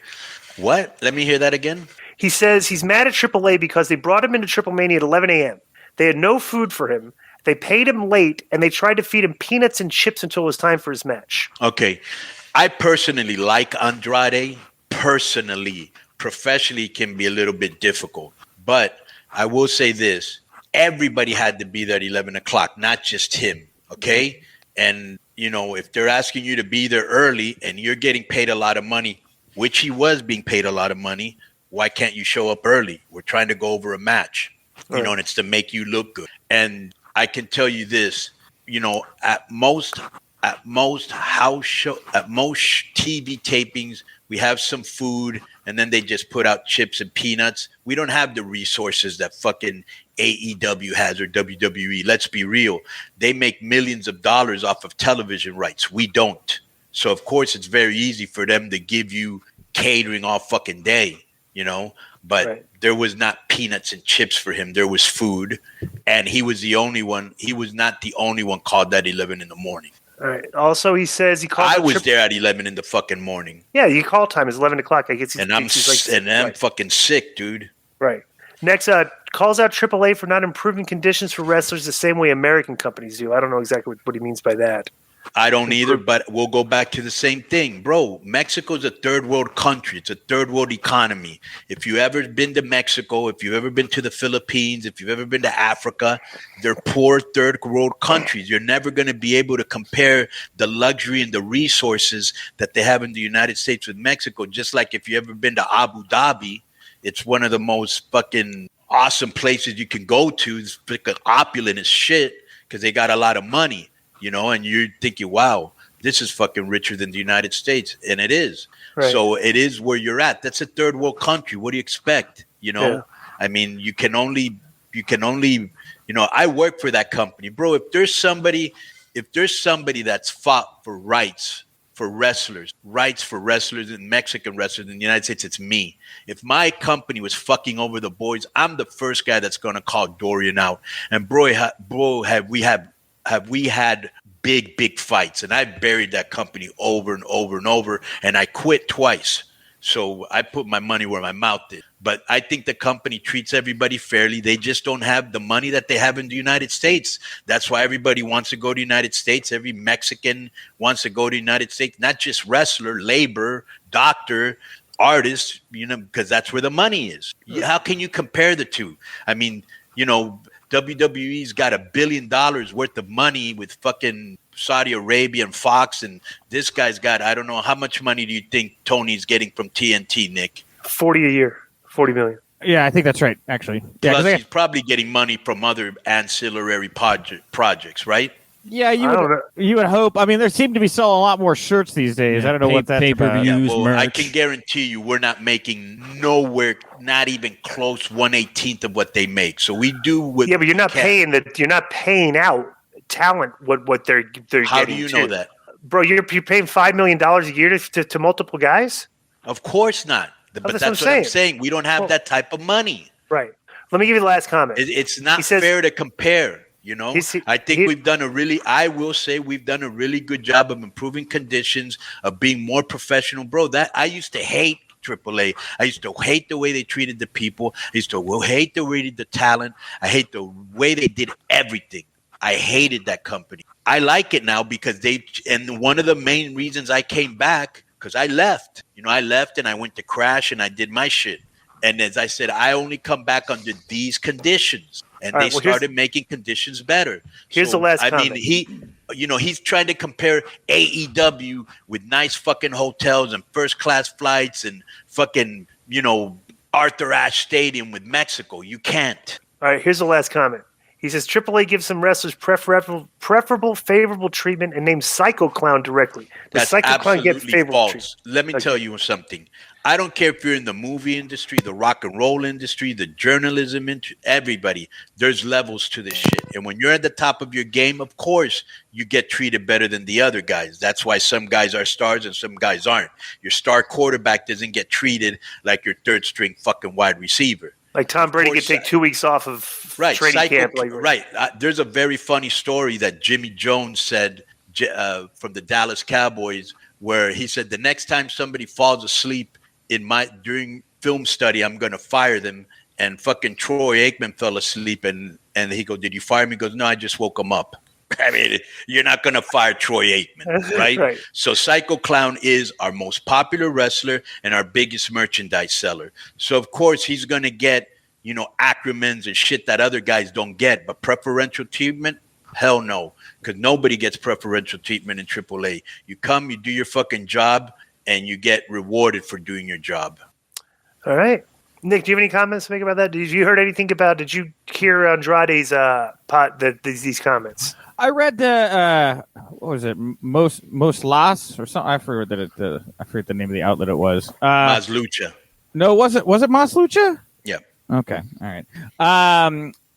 What? Let me hear that again. He says he's mad at AAA because they brought him into Triple Mania at 11 a.m. They had no food for him. They paid him late, and they tried to feed him peanuts and chips until it was time for his match. Okay. I personally like Andrade. Professionally can be a little bit difficult. But I will say this. Everybody had to be there at 11 o'clock, not just him. Okay? And, you know, if they're asking you to be there early and you're getting paid a lot of money, which he was being paid a lot of money, why can't you show up early? We're trying to go over a match, you know, and it's to make you look good. And I can tell you this, you know, at most house show, at most TV tapings, we have some food and then they just put out chips and peanuts. We don't have the resources that fucking AEW has or WWE. Let's be real. They make millions of dollars off of television rights. We don't. So, of course, it's very easy for them to give you catering all fucking day. You know, but There was not peanuts and chips for him. There was food, and he was the only one. He was not the only one called at 11 in the morning. All right. Also, he says he called. I was there at 11 in the fucking morning. Yeah, you call time is 11 o'clock. I guess. And I'm fucking sick, dude. Right. Next, calls out AAA for not improving conditions for wrestlers the same way American companies do. I don't know exactly what he means by that. I don't either, but we'll go back to the same thing. Bro, Mexico's a third world country. It's a third world economy. If you've ever been to Mexico, if you've ever been to the Philippines, if you've ever been to Africa, they're poor third world countries. You're never going to be able to compare the luxury and the resources that they have in the United States with Mexico. Just like if you've ever been to Abu Dhabi, it's one of the most fucking awesome places you can go to. It's freaking opulent as shit because they got a lot of money. And you're thinking, wow, this is fucking richer than the United States. And it is. Right. So it is where you're at. That's a third world country. What do you expect? Yeah. I mean, you can only, I work for that company, bro. If there's somebody that's fought for rights for wrestlers and Mexican wrestlers in the United States, it's me. If my company was fucking over the boys, I'm the first guy that's going to call Dorian out. And bro, have we had big fights, and I buried that company over and over and over, and I quit twice. So I put my money where my mouth is. But I think the company treats everybody fairly. They just don't have the money that they have in the United States. That's why everybody wants to go to the United States. Every Mexican wants to go to the United States, not just wrestler, labor, doctor, artist, because that's where the money is. How can you compare the two? I mean, WWE's got $1 billion worth of money with fucking Saudi Arabia and Fox, and this guy's got, I don't know, how much money do you think Tony's getting from TNT, Nick? 40 a year, 40 million. Yeah, I think that's right, actually. Yeah, plus, he's probably getting money from other ancillary projects, right? Yeah, you would hope. I mean, there seem to be selling a lot more shirts these days. I don't know what that's about. Yeah, well, I can guarantee you we're not making nowhere, not even close 1/18 of what they make. So we do. Yeah, but you're not paying out talent what they're How getting. Do you know that, bro? You're paying $5 million a year to multiple guys? Of course not. But that's what I'm saying. We don't have that type of money. Right. Let me give you the last comment. It's not fair to compare. I think we've done I will say we've done a really good job of improving conditions, of being more professional. Bro, that I used to hate AAA. I used to hate the way they treated the people. I used to hate the way they did the talent. I hate the way they did everything. I hated that company. I like it now because and one of the main reasons I came back, because I left. I left and I went to Crash and I did my shit. And as I said, I only come back under these conditions. And they started making conditions better. Here's the last comment. I mean, he's trying to compare AEW with nice fucking hotels and first class flights and fucking, Arthur Ashe Stadium with Mexico. You can't. All right, here's the last comment. He says AAA gives some wrestlers preferable, favorable treatment and names Psycho Clown directly. Does Psycho Clown get favorable treatment? Let me tell you something. I don't care if you're in the movie industry, the rock and roll industry, the journalism industry, everybody. There's levels to this shit. And when you're at the top of your game, of course, you get treated better than the other guys. That's why some guys are stars and some guys aren't. Your star quarterback doesn't get treated like your third string fucking wide receiver. Like Tom Brady could take 2 weeks off of training camp. Right. There's a very funny story that Jimmy Jones said from the Dallas Cowboys, where he said the next time somebody falls asleep during film study, I'm going to fire them. And fucking Troy Aikman fell asleep, and he goes, "Did you fire me?" He goes, "No, I just woke him up." I mean, you're not going to fire Troy Aikman, right? So Psycho Clown is our most popular wrestler and our biggest merchandise seller. So, of course, he's going to get, acronyms and shit that other guys don't get. But preferential treatment, hell no, because nobody gets preferential treatment in AAA. You come, you do your fucking job, and you get rewarded for doing your job. All right. Nick, do you have any comments to make about that? Did you hear Andrade's these comments? I read the what was it, most las or something? I forget the name of the outlet it was. Mas Lucha. No, was it Mas Lucha? Yeah. Okay. All right.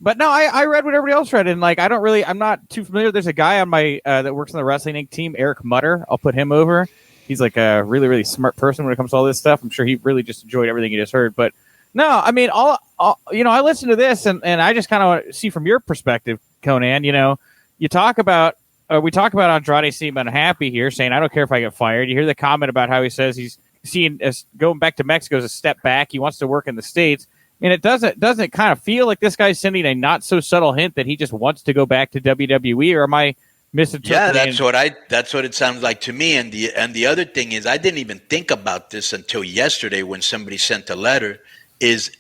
But no, I read what everybody else read, and I'm not too familiar. There's a guy on my that works on the Wrestling Inc. team, Eric Mutter. I'll put him over. He's like a really, really smart person when it comes to all this stuff. I'm sure he really just enjoyed everything he just heard. But no, I mean, I listened to this and I just kind of see from your perspective, Konnan, we talk about Andrade seeming unhappy here, saying, I don't care if I get fired. You hear the comment about how he says he's seeing as going back to Mexico as a step back. He wants to work in the States. And it doesn't kind of feel like this guy's sending a not so subtle hint that he just wants to go back to WWE, or am I misinterpreting? Yeah, that's what it sounds like to me. And the other thing is, I didn't even think about this until yesterday when somebody sent a letter. Is,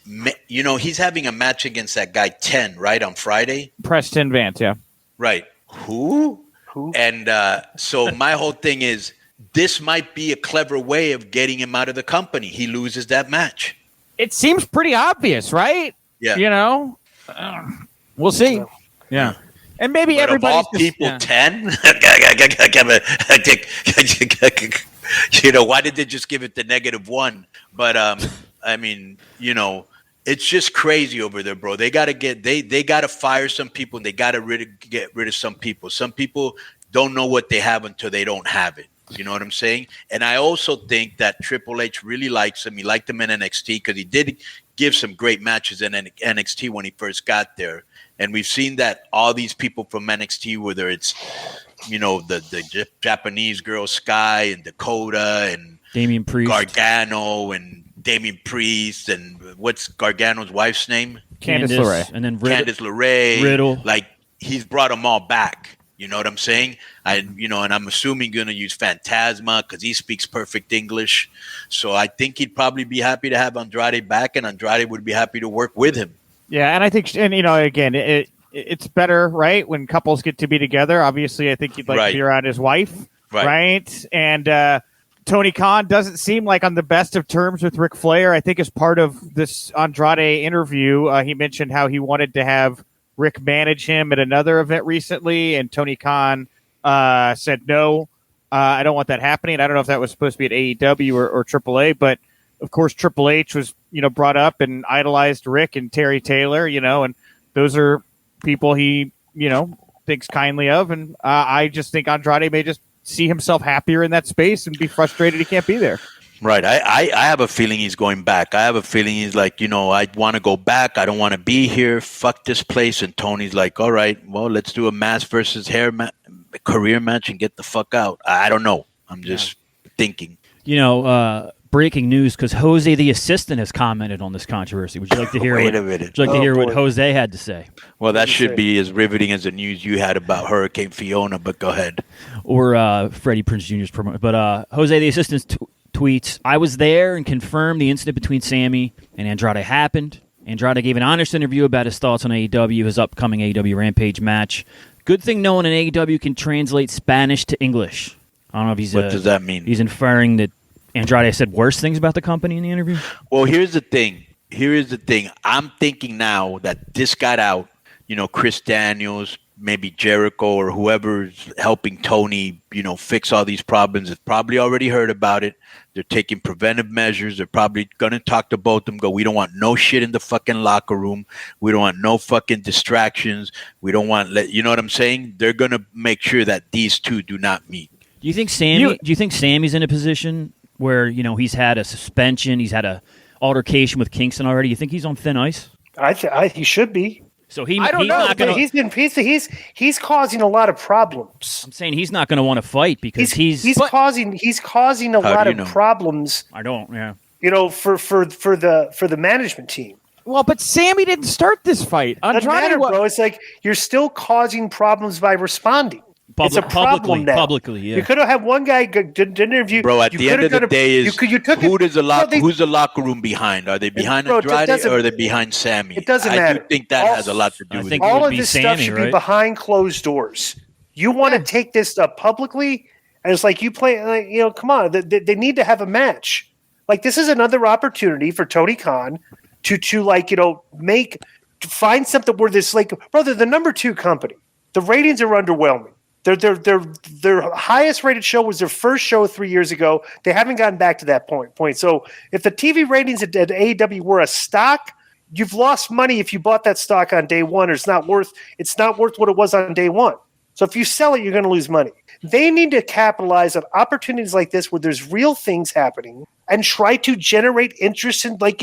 he's having a match against that guy 10, right, on Friday? Preston Vance, yeah. Right. Who? And so my whole thing is, this might be a clever way of getting him out of the company. He loses that match. It seems pretty obvious, right? Yeah. We'll see. Yeah. And maybe everybody. Of all people, 10? Why did they just give it the -1? But, I mean, it's just crazy over there, bro. They got to they got to fire some people, and they got to get rid of some people. Some people don't know what they have until they don't have it. You know what I'm saying? And I also think that Triple H really likes him. He liked him in NXT because he did give some great matches in NXT when he first got there. And we've seen that all these people from NXT, whether it's, the Japanese girl Sky and Dakota and Damian Priest, Gargano and Damian Priest, and what's Gargano's wife's name? Candice LeRae. And then Candice LeRae. Riddle. Like, he's brought them all back. You know what I'm saying? And I'm assuming going to use Phantasma because he speaks perfect English. So I think he'd probably be happy to have Andrade back, and Andrade would be happy to work with him. Yeah, and I think, again, it's better, right, when couples get to be together. Obviously, I think he'd like to be around his wife, right? And Tony Khan doesn't seem like on the best of terms with Ric Flair. I think as part of this Andrade interview, he mentioned how he wanted to have Rick manage him at another event recently, and Tony Khan said, no, I don't want that happening. I don't know if that was supposed to be at AEW or AAA, but of course Triple H was, brought up and idolized Rick and Terry Taylor, and those are people he, thinks kindly of. And I just think Andrade may just see himself happier in that space and be frustrated he can't be there. Right. I have a feeling he's going back. I have a feeling he's like, I want to go back. I don't want to be here. Fuck this place. And Tony's like, all right, well, let's do a mask versus hair career match and get the fuck out. I don't know. I'm just thinking. Breaking news, because Jose the assistant has commented on this controversy. Would you like to hear? Wait a minute. Would you like to hear what Jose had to say? Well, that should be as riveting as the news you had about Hurricane Fiona. But go ahead. Or Freddie Prinze Jr.'s promoter. But Jose the assistant tweets, "I was there and confirmed the incident between Sammy and Andrade happened. Andrade gave an honest interview about his thoughts on AEW, his upcoming AEW Rampage match. Good thing no one in AEW can translate Spanish to English." I don't know if he's. What does that mean? He's inferring that Andrade said worse things about the company in the interview? Well, here's the thing. I'm thinking now that this got out, Chris Daniels, maybe Jericho or whoever's helping Tony, fix all these problems has probably already heard about it. They're taking preventive measures. They're probably going to talk to both of them, we don't want no shit in the fucking locker room. We don't want no fucking distractions. We don't want, you know what I'm saying? They're going to make sure that these two do not meet. Do you think Sammy's in a position where, he's had a suspension, he's had a altercation with Kingston already? You think he's on thin ice? He should be. So I don't know. Not gonna, he's causing a lot of problems. I'm saying he's not going to want to fight because he's causing a lot of problems. I don't. Yeah. For the management team. Well, but Sammy didn't start this fight. Doesn't matter, bro. It's like you're still causing problems by responding. It's a problem now. Publicly, yeah. You could have had one guy did an interview. Bro, at the end of the day, who's the locker room behind? Are they behind Andrade or are they behind Sammy? It doesn't matter. I do think that has a lot to do with it. All of this stuff should be behind closed doors. You want to take this stuff publicly, and it's like you play. Come on, they need to have a match. Like, this is another opportunity for Tony Khan to find something where this, brother, the number 2 company. The ratings are underwhelming. Their highest rated show was their first show 3 years ago. They haven't gotten back to that point. So if the TV ratings at AEW were a stock, you've lost money if you bought that stock on day one, or it's not worth what it was on day one. So if you sell it, you're going to lose money. They need to capitalize on opportunities like this where there's real things happening and try to generate interest in get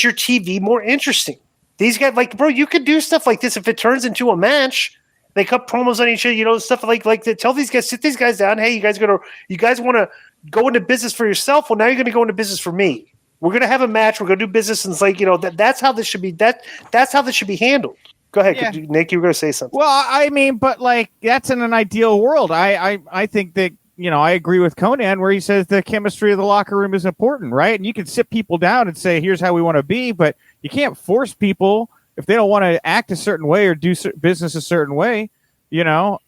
your TV more interesting. These guys, bro, you could do stuff like this if it turns into a match. They cut promos on each other, stuff like that. Tell these guys, sit these guys down. Hey, you guys want to go into business for yourself? Well, now you're going to go into business for me. We're gonna have a match. We're gonna do business, and it's like that's how this should be. That's how this should be handled. Go ahead, Yeah. Nick. You were gonna say something. Well, I mean, but like that's in an ideal world. I think that I agree with Konnan where he says the chemistry of the locker room is important, right? And you can sit people down and say, "Here's how we want to be," but you can't force people if they don't want to act a certain way or do business a certain way. And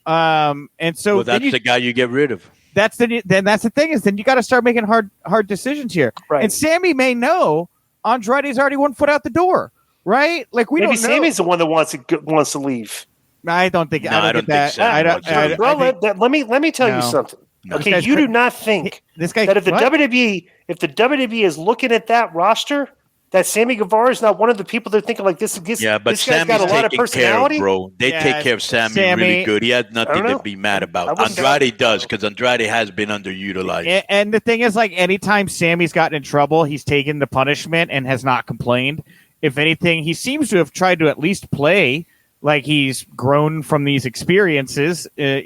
so that's the guy you get rid of. That's the thing is then you got to start making hard decisions here. Right. And Sammy may know Andrade's already 1 foot out the door, right? Like we Maybe don't know. Sammy's the one that wants to leave. I don't think. No, I don't think Sammy wants to leave. Let me tell you something. No. Okay, you do not think this guy that if the WWE is looking at that roster, that Sammy Guevara is not one of the people they're thinking like this. Yeah, but this guy's Sammy's got a lot of taken personality. care of, bro. They take care of Sammy really good. He has nothing to be mad about. Andrade does because Andrade has been underutilized. And the thing is, like, anytime Sammy's gotten in trouble, he's taken the punishment and has not complained. If anything, he seems to have tried to at least play like he's grown from these experiences. He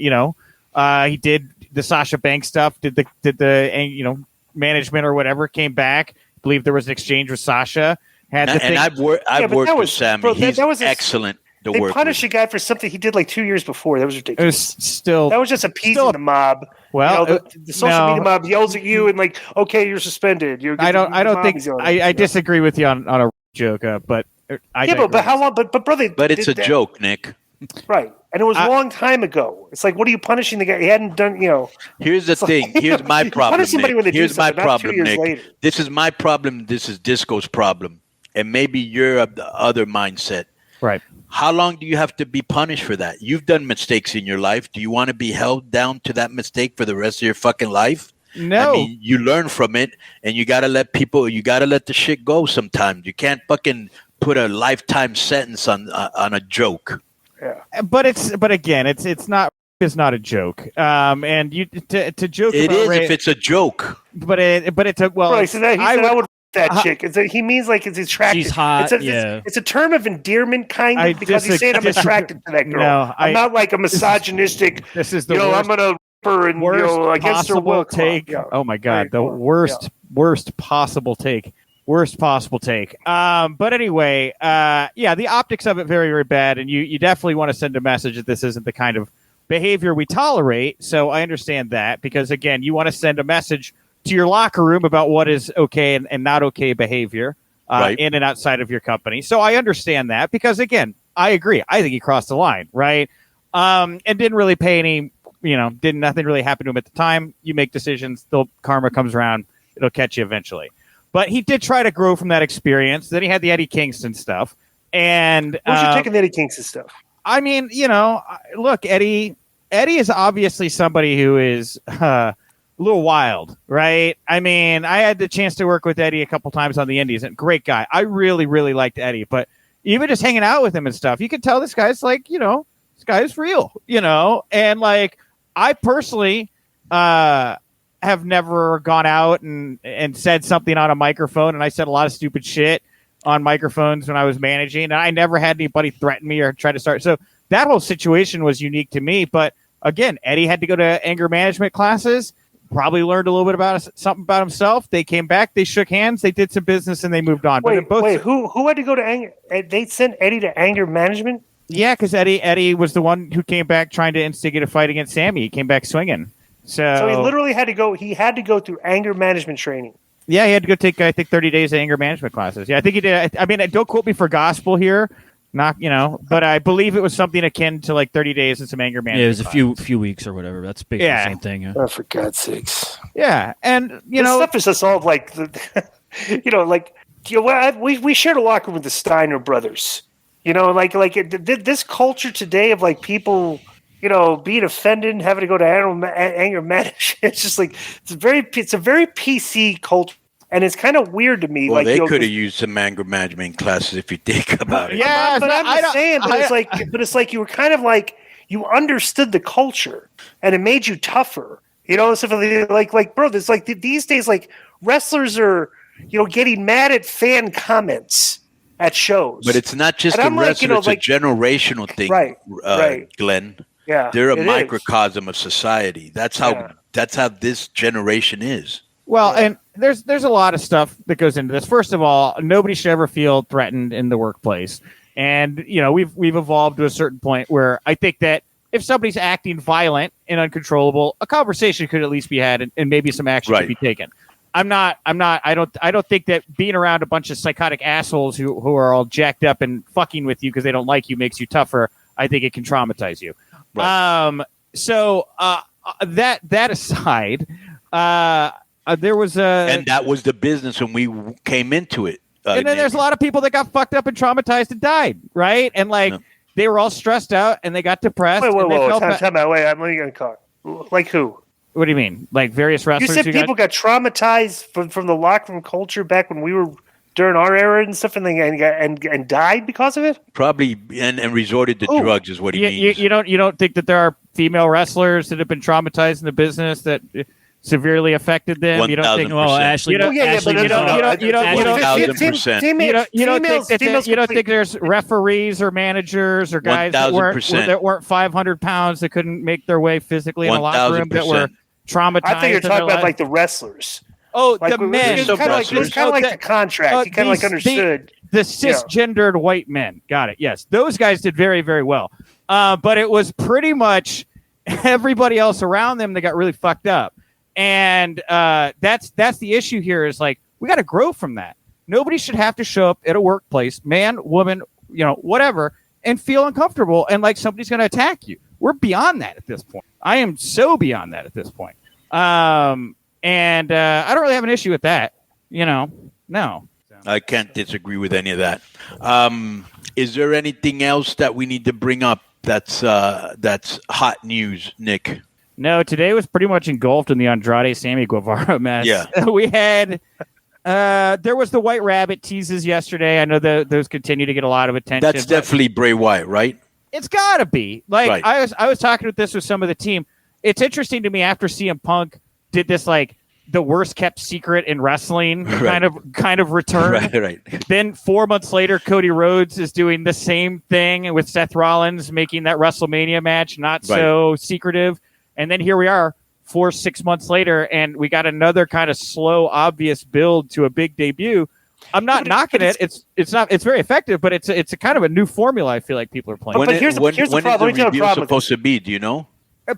did the Sasha Banks stuff, did the management or whatever, came back. Believe there was an exchange with Sasha. I've worked with Sammy. Bro, he's excellent. They punished a guy for something he did like 2 years before. That was ridiculous. That was just appeasing the mob. Well, the social media mob yells at you and like, okay, you're suspended. I disagree with you on a joke, but but how long? But brother, it's a joke, Nick. Right. And it was a long time ago. It's like, what are you punishing the guy? He hadn't done, Here's the thing. Here's my problem, Nick. Here's my problem, Nick. Later. This is my problem. This is Disco's problem. And maybe you're of the other mindset. Right. How long do you have to be punished for that? You've done mistakes in your life. Do you want to be held down to that mistake for the rest of your fucking life? No. I mean, you learn from it, and you got to let the shit go sometimes. You can't fucking put a lifetime sentence on a joke. Yeah. But it's not a joke. And you to joke. It about is if it's a joke. But it's a well. Right, I would that chick. He means like it's attractive. She's hot. It's a term of endearment, kind of, because he's saying I'm attracted to that girl. No, I'm not like a misogynistic. This is the worst, I'm gonna her and against her will take. Yeah. Oh my god, the worst possible take. Worst possible take. But anyway, the optics of it very, very bad, and you definitely want to send a message that this isn't the kind of behavior we tolerate. So I understand that because again, you want to send a message to your locker room about what is okay and not okay behavior in and outside of your company. So I understand that because again, I agree. I think he crossed the line, right? And didn't really pay any. Nothing really happened to him at the time. You make decisions. Karma comes around. It'll catch you eventually. But he did try to grow from that experience. Then he had the Eddie Kingston stuff. And what's your take on the Eddie Kingston stuff? I mean, look, Eddie is obviously somebody who is a little wild, right? I mean, I had the chance to work with Eddie a couple times on the Indies, and great guy. I really, really liked Eddie. But even just hanging out with him and stuff, you can tell this guy's like, this guy is real, And like, I personally have never gone out and said something on a microphone, and I said a lot of stupid shit on microphones when I was managing, and I never had anybody threaten me or try to start. So that whole situation was unique to me. But again, Eddie had to go to anger management classes, probably learned a little bit something about himself. They came back, they shook hands, they did some business, and they moved on. Wait, who had to go to anger? They sent Eddie to anger management? Yeah, because Eddie was the one who came back trying to instigate a fight against Sammy. He came back swinging. So he literally had to go. He had to go through anger management training. Yeah, he had to go take, I think, 30 days of anger management classes. Yeah, I think he did. I mean, don't quote me for gospel here, but I believe it was something akin to like 30 days and some anger management. Yeah, it was a few weeks or whatever. That's basically the same thing. Yeah. Oh, for God's sakes. Yeah, and this stuff is just all like, we shared a locker room with the Steiner brothers. This culture today of like people. Being offended and having to go to anger management. It's just like it's a very PC culture, and it's kind of weird to me. Well, they could have used some anger management classes if you think about it. Yeah, but I'm just saying. It's like you were kind of like you understood the culture, and it made you tougher. Like bro, there's like these days, like wrestlers are getting mad at fan comments at shows. But it's not just the wrestler; it's a generational thing, right. Glenn. Yeah, they're a microcosm of society. That's how this generation is. Well, there's a lot of stuff that goes into this. First of all, nobody should ever feel threatened in the workplace. And, we've evolved to a certain point where I think that if somebody's acting violent and uncontrollable, a conversation could at least be had and maybe some action should be taken. I don't think that being around a bunch of psychotic assholes who are all jacked up and fucking with you because they don't like you makes you tougher. I think it can traumatize you. Right. So that aside, there was and that was the business when we came into it. And then there's a lot of people that got fucked up and traumatized and died, right? And they were all stressed out and they got depressed. Wait, time out. Wait, I'm only going to call. Like who? What do you mean? Like various wrestlers? You said people got traumatized from the locker room culture back when we were during our era and stuff, and died because of it. Probably and resorted to drugs is what he means. You don't think that there are female wrestlers that have been traumatized in the business that severely affected them? 1,000%. You don't think? Well, Ashley, you don't think there's referees or managers or guys that weren't 500 pounds that couldn't make their way physically in a locker room that were traumatized? I think you're talking about like the wrestlers. Oh, like, the men. It was kind of like the contract. You kind of understood. The cisgendered white men. Got it. Yes. Those guys did very, very well. But it was pretty much everybody else around them that got really fucked up. And that's the issue here is like, we got to grow from that. Nobody should have to show up at a workplace, man, woman, whatever, and feel uncomfortable and like somebody's going to attack you. We're beyond that at this point. I am so beyond that at this point. And I don't really have an issue with that, no. I can't disagree with any of that. Is there anything else that we need to bring up that's hot news, Nick? No, today was pretty much engulfed in the Andrade Sammy Guevara mess. Yeah. We had there was the White Rabbit teases yesterday. I know those continue to get a lot of attention. That's definitely Bray Wyatt, right? It's got to be. Like right. I was talking with this with some of the team. It's interesting to me after CM Punk did this like the worst kept secret in wrestling right. kind of return. Right. Then 4 months later, Cody Rhodes is doing the same thing with Seth Rollins, making that WrestleMania match not so secretive. And then here we are 4-6 months later, and we got another kind of slow, obvious build to a big debut. I'm not knocking it. It's very effective, but it's a kind of a new formula. I feel like people are playing. But here's the problem. When is the review supposed to be? Do you know?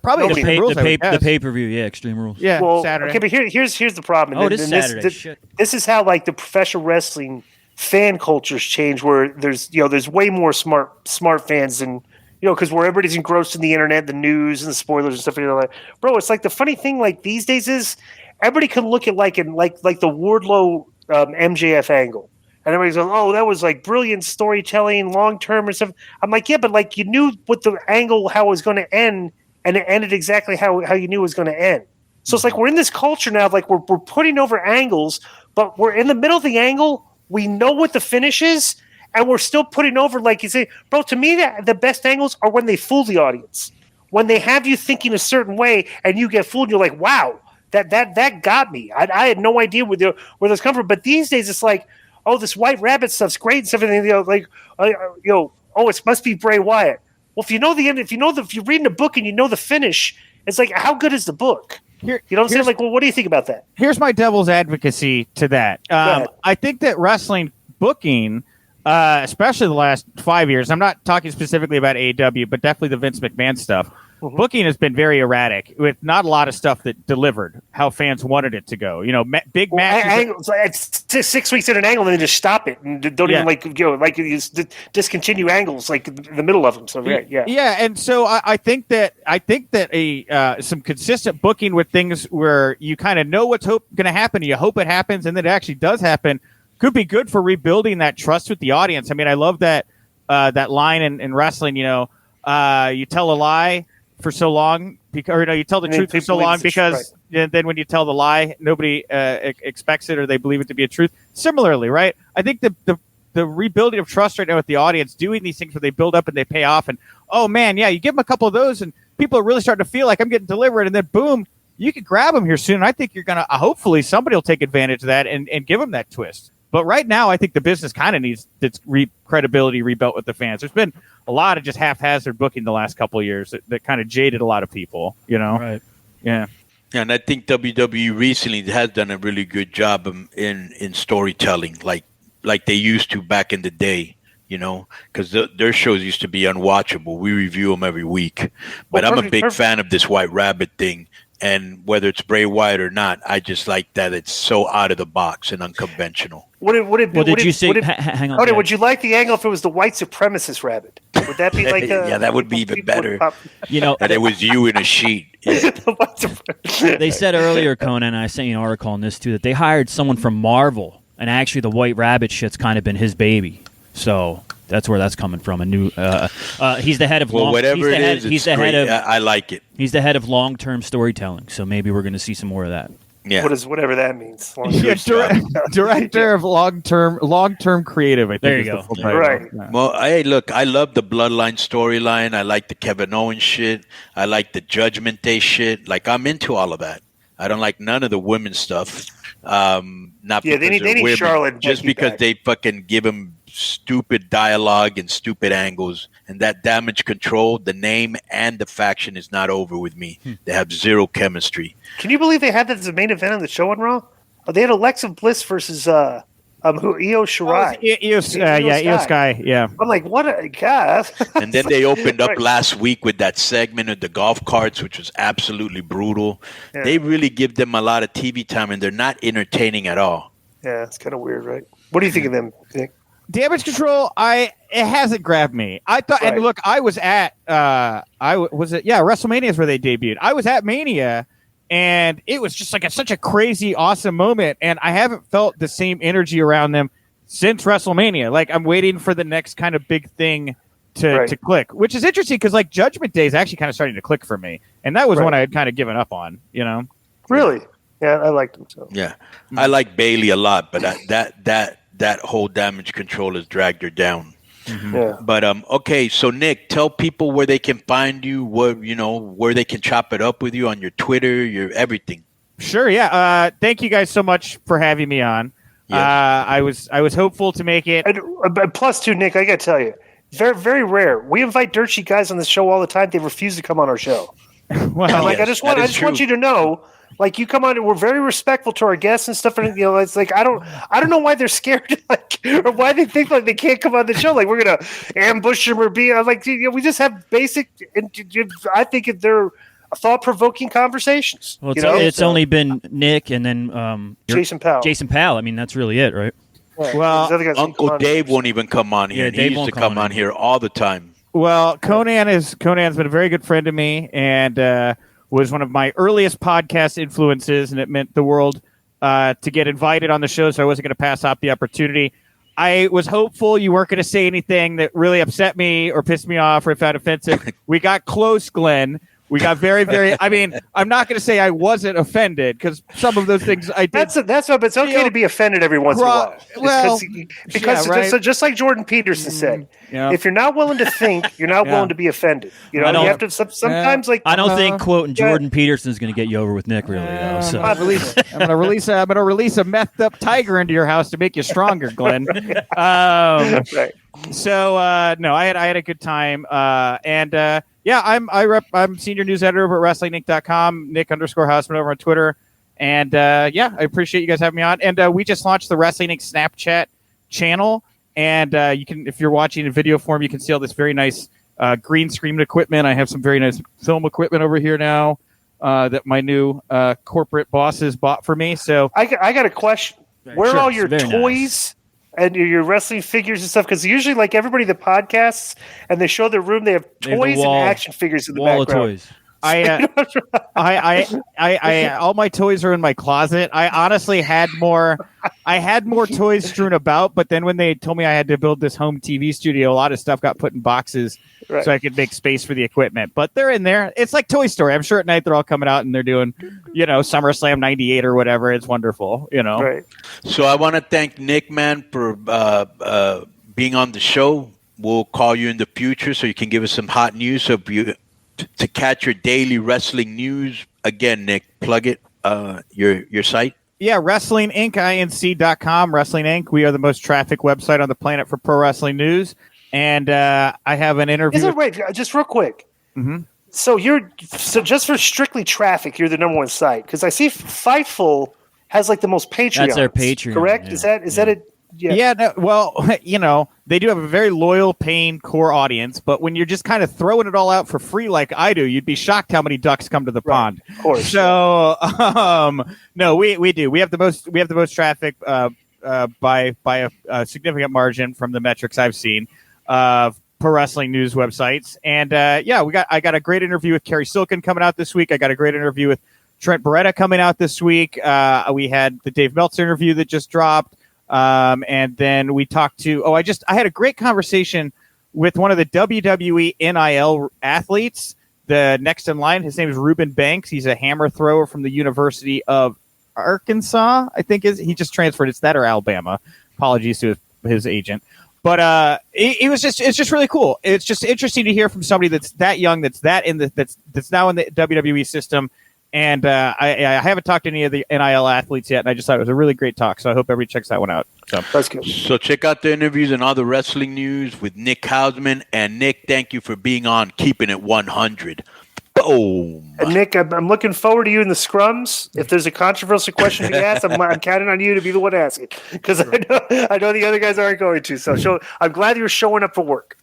Probably the pay-per-view, Extreme Rules. Yeah, well, Saturday. Okay, but here's the problem. Oh, it is Saturday. This is how like the professional wrestling fan cultures change, where there's way more smart fans than because where everybody's engrossed in the internet, the news, and the spoilers and stuff. Bro, it's like the funny thing like these days is everybody can look at like the Wardlow MJF angle. And everybody's going, oh, that was like brilliant storytelling, long term or something. I'm like, yeah, but like you knew what the angle, how it was going to end, and it ended exactly how you knew it was going to end. So it's like we're in this culture now, like we're putting over angles, but we're in the middle of the angle. We know what the finish is, and we're still putting over, like you say, bro, to me, the best angles are when they fool the audience. When they have you thinking a certain way and you get fooled, you're like, wow, that got me. I had no idea where this come from. But these days it's like, oh, this White Rabbit stuff's great and stuff. And it must be Bray Wyatt. Well, if you know the end, if you're reading a book and you know the finish, it's like, how good is the book? You know what I'm saying? Like, well, what do you think about that? Here's my devil's advocacy to that. I think that wrestling booking, especially the last 5 years, I'm not talking specifically about AEW, but definitely the Vince McMahon stuff. Mm-hmm. Booking has been very erratic with not a lot of stuff that delivered how fans wanted it to go. Big matches. It's 6 weeks in an angle and then just stop it and don't even discontinue angles like in the middle of them. So yeah. And so I think that some consistent booking with things where you kind of know what's going to happen, and you hope it happens, and then it actually does happen, could be good for rebuilding that trust with the audience. I mean, I love that line in wrestling. You tell a lie for so long, you tell the truth for so long because then when you tell the lie, nobody expects it or they believe it to be a truth. Similarly, right? I think the rebuilding of trust right now with the audience, doing these things where they build up and they pay off, and oh man, yeah, you give them a couple of those, and people are really starting to feel like I'm getting delivered, and then boom, you can grab them here soon. And I think you're gonna hopefully somebody will take advantage of that and give them that twist. But right now, I think the business kind of needs its credibility rebuilt with the fans. There's been a lot of just haphazard booking the last couple of years that kind of jaded a lot of people, Right. Yeah. And I think WWE recently has done a really good job in storytelling, like they used to back in the day. Because their shows used to be unwatchable. We review them every week. But I'm a big fan of this White Rabbit thing. And whether it's Bray Wyatt or not, I just like that it's so out of the box and unconventional. Hang on. Yeah. Would you like the angle if it was the white supremacist rabbit? Would that be like yeah, that would be even better. That it was you in a sheet. Yeah. They said earlier, Konnan, and I sent you an article on this too, that they hired someone from Marvel, and actually the White Rabbit shit's kind of been his baby. So that's where that's coming from. He's the head of I like it. He's the head of long-term storytelling. So maybe we're going to see some more of that. Yeah. Whatever that means. Director of long-term creative. I think there you go. Right. Yeah. Well, hey, look, I love the Bloodline storyline. I like the Kevin Owens shit. I like the Judgment Day shit. Like, I'm into all of that. I don't like none of the women's stuff. Not because they need women, Charlotte just because back. they fucking give them stupid dialogue and stupid angles, and that Damage Control, the name and the faction is not over with me. They have zero chemistry. Can you believe they had that as a main event on the show on Raw? They had Alexa Bliss versus Io Shirai. Io Sky. Yeah. I'm like, what a god! And then they opened up last week with that segment of the golf carts, which was absolutely brutal. Yeah. They really give them a lot of TV time, and they're not entertaining at all. Yeah, it's kind of weird, right? What do you think of them, Nick? Damage Control, it hasn't grabbed me. I thought, and look, I was at WrestleMania is where they debuted. I was at Mania, and it was just like such a crazy, awesome moment, and I haven't felt the same energy around them since WrestleMania. Like, I'm waiting for the next kind of big thing to click, which is interesting because like Judgment Day is actually kind of starting to click for me, and that was one I had kind of given up on. Really? Yeah, I liked them so. Yeah, I like Bailey a lot, but that whole Damage Control has dragged her down. Mm-hmm. Yeah. But okay, so Nick, tell people where they can find you, where they can chop it up with you on your Twitter, your everything. Sure, yeah. Thank you guys so much for having me on. Yes. I was hopeful to make it. And plus, too, Nick, I got to tell you, very very rare. We invite dirt sheet guys on the show all the time. They refuse to come on our show. Well, I just want you to know. Like, you come on, and we're very respectful to our guests and stuff. And it's like I don't know why they're scared, or why they think like they can't come on the show. Like, we're gonna ambush them or be like, we just have basic. I think they're thought-provoking conversations. Well, it's only been Nick and then Jason Powell. Jason Powell. I mean, that's really it, right? Yeah. Well, Uncle Dave won't even come on here. Yeah, he used to come on here all the time. Well, Konnan's been a very good friend to me, and was one of my earliest podcast influences, and it meant the world to get invited on the show, so I wasn't going to pass up the opportunity. I was hopeful you weren't going to say anything that really upset me or pissed me off or found offensive. We got close, Glenn. We got very, very. I mean, I'm not going to say I wasn't offended because some of those things I did. That's but it's okay to be offended every once in a while. Well, because just like Jordan Peterson said, if you're not willing to think, you're not willing to be offended. You have to sometimes like. I don't think quoting Jordan Peterson is going to get you over with Nick, really. Though, so. I'm going to release a methed up tiger into your house to make you stronger, Glenn. Right. So no, I had a good time, and. Yeah, I'm senior news editor over at WrestlingInc.com, Nick_Hausman over on Twitter. And I appreciate you guys having me on. And we just launched the Wrestling Inc. Snapchat channel. And you can, if you're watching in video form, you can see all this very nice green screen equipment. I have some very nice film equipment over here now that my new corporate bosses bought for me. So I got a question. Where are all your toys? Nice. And your wrestling figures and stuff, because usually, like everybody that podcasts and they show their room, they have toys and action figures in the background. Wall of toys. I all my toys are in my closet. I honestly had more toys strewn about, but then when they told me I had to build this home TV studio, a lot of stuff got put in boxes so I could make space for the equipment. But they're in there. It's like Toy Story. I'm sure at night they're all coming out and they're doing, SummerSlam '98 or whatever. It's wonderful, Right. So I want to thank Nick, man, for being on the show. We'll call you in the future so you can give us some hot news. So to catch your daily wrestling news, again, Nick, plug it, your site. Yeah, WrestlingInc.com, Wrestling Inc. We are the most traffic website on the planet for pro wrestling news. And I have an interview. Wait, just real quick. Mm-hmm. So just for strictly traffic, you're the number one site because I see Fightful has like the most Patreon. That's their Patreon. Correct? Yeah. Is that it? Yeah. No, well, they do have a very loyal, paying core audience, but when you're just kind of throwing it all out for free like I do, you'd be shocked how many ducks come to the pond. Of course. So, no, we do. We have the most traffic by a significant margin from the metrics I've seen of pro wrestling news websites. And I got a great interview with Kerry Silkin coming out this week. I got a great interview with Trent Beretta coming out this week. We had the Dave Meltzer interview that just dropped. And then we talked to, I had a great conversation with one of the WWE NIL athletes, the next in line. His name is Ruben Banks. He's a hammer thrower from the University of Arkansas, I think he just transferred. It's that or Alabama. Apologies to his agent. But it's just really cool. It's just interesting to hear from somebody that's that young, that's now in the WWE system. And I haven't talked to any of the NIL athletes yet, and I just thought it was a really great talk. So I hope everybody checks that one out. So that's good. So check out the interviews and all the wrestling news with Nick Hausman. And Nick, thank you for being on Keeping It 100. Boom. And Nick, I'm looking forward to you in the scrums. If there's a controversial question to be asked, I'm counting on you to be the one asking because I know the other guys aren't going to. So I'm glad you're showing up for work.